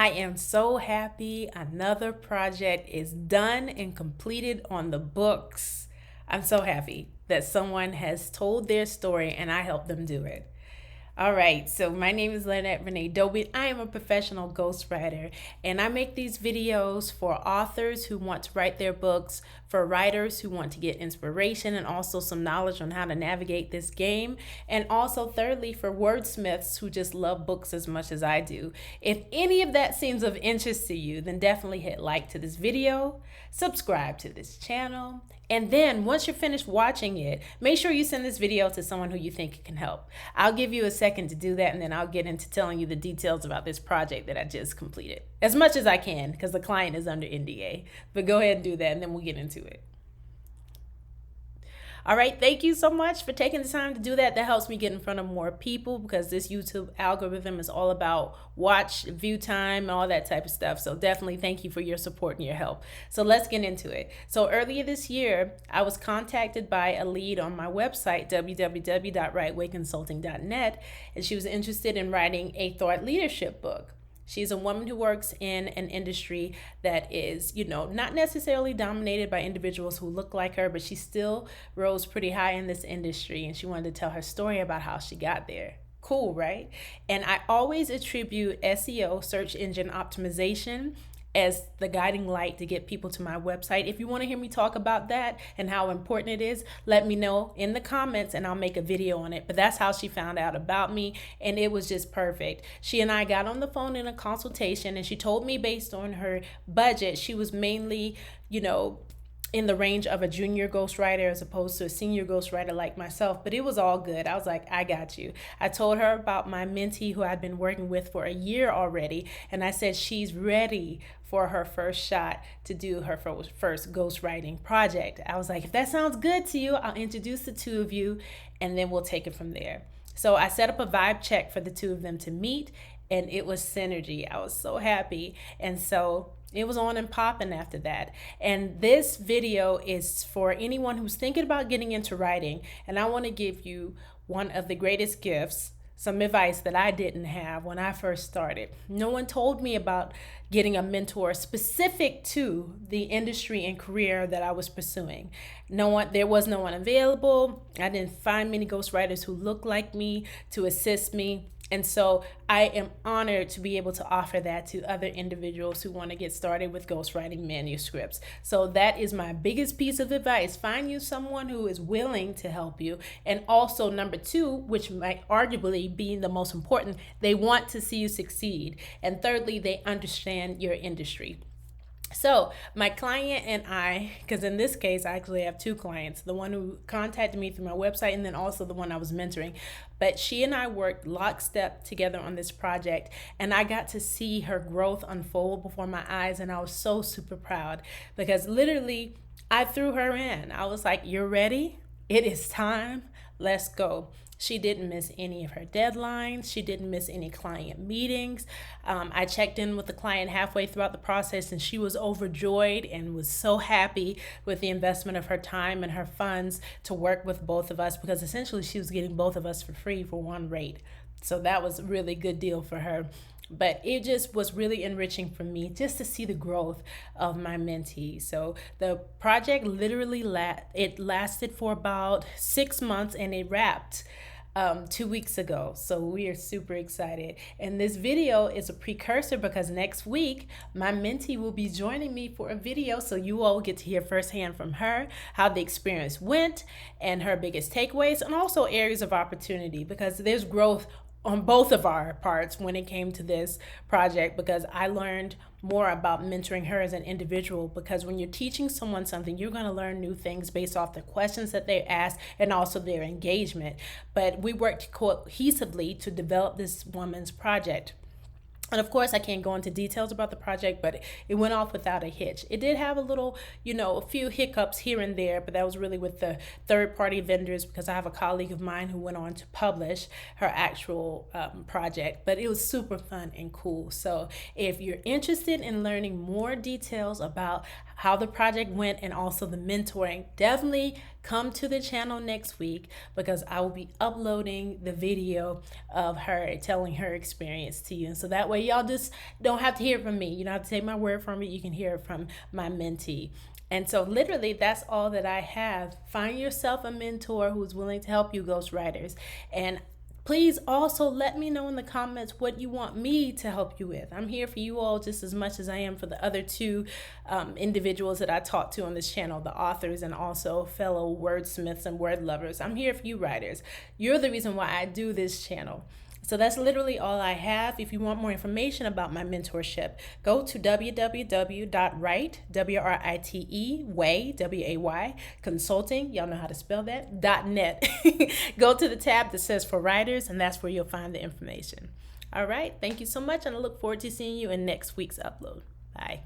I am so happy another project is done and completed on the books. I'm so happy that someone has told their story and I helped them do it. All right, so my name is Lynette Renee Dobie. I am a professional ghostwriter, and I make these videos for authors who want to write their books, for writers who want to get inspiration and also some knowledge on how to navigate this game, and also, thirdly, for wordsmiths who just love books as much as I do. If any of that seems of interest to you, then definitely hit like to this video, subscribe to this channel, and then once you're finished watching it, make sure you send this video to someone who you think it can help. I'll give you a second to do that, and then I'll get into telling you the details about this project that I just completed. As much as I can, because the client is under NDA. But go ahead and do that, and then we'll get into it. All right, thank you so much for taking the time to do that. That helps me get in front of more people because this YouTube algorithm is all about watch, view time, all that type of stuff. So definitely thank you for your support and your help. So let's get into it. So earlier this year, I was contacted by a lead on my website, www.rightwayconsulting.net, and she was interested in writing a thought leadership book. She's a woman who works in an industry that is, not necessarily dominated by individuals who look like her, but she still rose pretty high in this industry, and she wanted to tell her story about how she got there. Cool, right? And I always attribute SEO, search engine optimization, as the guiding light to get people to my website. If you want to hear me talk about that and how important it is, let me know in the comments and I'll make a video on it. But that's how she found out about me, and it was just perfect. She and I got on the phone in a consultation, and she told me based on her budget, she was mainly, in the range of a junior ghostwriter as opposed to a senior ghostwriter like myself, but it was all good. I was like, I got you. I told her about my mentee who I'd been working with for a year already, and I said she's ready for her first shot to do her first ghostwriting project. I was like, if that sounds good to you, I'll introduce the two of you, and then we'll take it from there. So I set up a vibe check for the two of them to meet, and it was synergy. I was so happy. And so it was on and popping after that. And this video is for anyone who's thinking about getting into writing. And I want to give you one of the greatest gifts, some advice that I didn't have when I first started. No one told me about getting a mentor specific to the industry and career that I was pursuing. There was no one available. I didn't find many ghostwriters who looked like me to assist me. And so I am honored to be able to offer that to other individuals who want to get started with ghostwriting manuscripts. So that is my biggest piece of advice. Find you someone who is willing to help you. And also number two, which might arguably be the most important, they want to see you succeed. And thirdly, they understand your industry. So my client and I, because in this case, I actually have two clients, the one who contacted me through my website and then also the one I was mentoring, but she and I worked lockstep together on this project, and I got to see her growth unfold before my eyes, and I was so super proud because literally I threw her in. I was like, you're ready? It is time. Let's go. She didn't miss any of her deadlines. She didn't miss any client meetings. I checked in with the client halfway throughout the process, and she was overjoyed and was so happy with the investment of her time and her funds to work with both of us, because essentially she was getting both of us for free for one rate. So that was a really good deal for her. But it just was really enriching for me just to see the growth of my mentee. So the project literally lasted for about 6 months, and it wrapped 2 weeks ago. So we are super excited. And this video is a precursor because next week my mentee will be joining me for a video. So you all get to hear firsthand from her how the experience went and her biggest takeaways, and also areas of opportunity, because there's growth on both of our parts when it came to this project, because I learned more about mentoring her as an individual, because when you're teaching someone something, you're going to learn new things based off the questions that they ask and also their engagement. But we worked cohesively to develop this woman's project. And of course, I can't go into details about the project, but it went off without a hitch. It did have a few hiccups here and there, but that was really with the third-party vendors, because I have a colleague of mine who went on to publish her actual project. But it was super fun and cool. So if you're interested in learning more details about how the project went and also the mentoring, definitely come to the channel next week because I will be uploading the video of her telling her experience to you. And so that way y'all just don't have to hear it from me. You don't have to take my word from it. You can hear it from my mentee. And so literally that's all that I have. Find yourself a mentor who's willing to help you, ghostwriters. And please also let me know in the comments what you want me to help you with. I'm here for you all just as much as I am for the other two individuals that I talked to on this channel, the authors and also fellow wordsmiths and word lovers. I'm here for you writers. You're the reason why I do this channel. So that's literally all I have. If you want more information about my mentorship, go to www.write, W-R-I-T-E, way, W-A-Y, consulting, y'all know how to spell that, .net. Go to the tab that says for writers, and that's where you'll find the information. All right, thank you so much, and I look forward to seeing you in next week's upload. Bye.